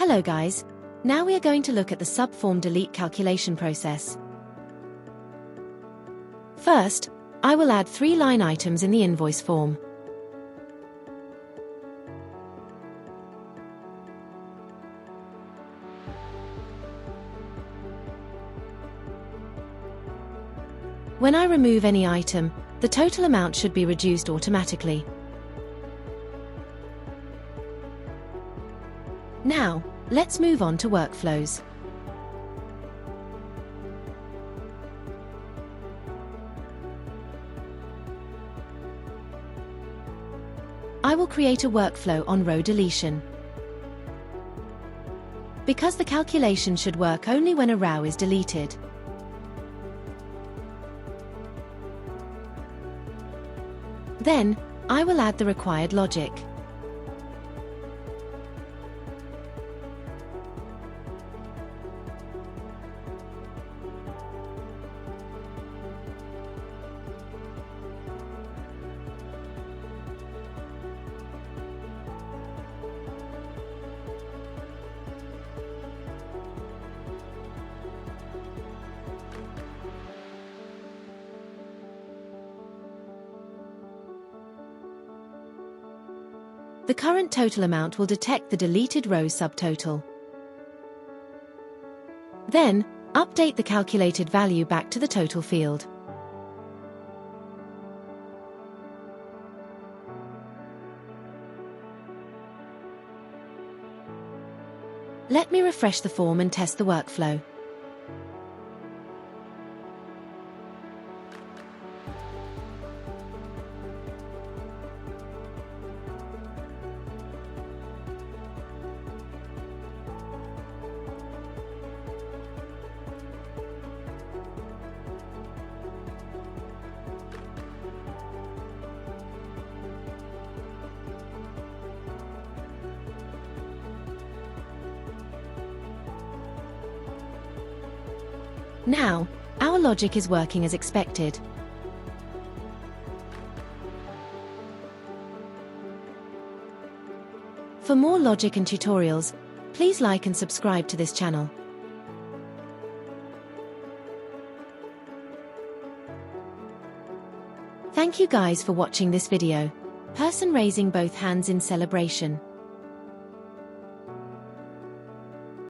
Hello guys, now we are going to look at the subform delete calculation process. First, I will add 3 line items in the invoice form. When I remove any item, the total amount should be reduced automatically. Now, let's move on to workflows. I will create a workflow on row deletion. Because the calculation should work only when a row is deleted. Then, I will add the required logic. The current total amount will detect the deleted row's subtotal. Then, update the calculated value back to the total field. Let me refresh the form and test the workflow. Now, our logic is working as expected. For more logic and tutorials, please like and subscribe to this channel. Thank you guys for watching this video. Person raising both hands in celebration.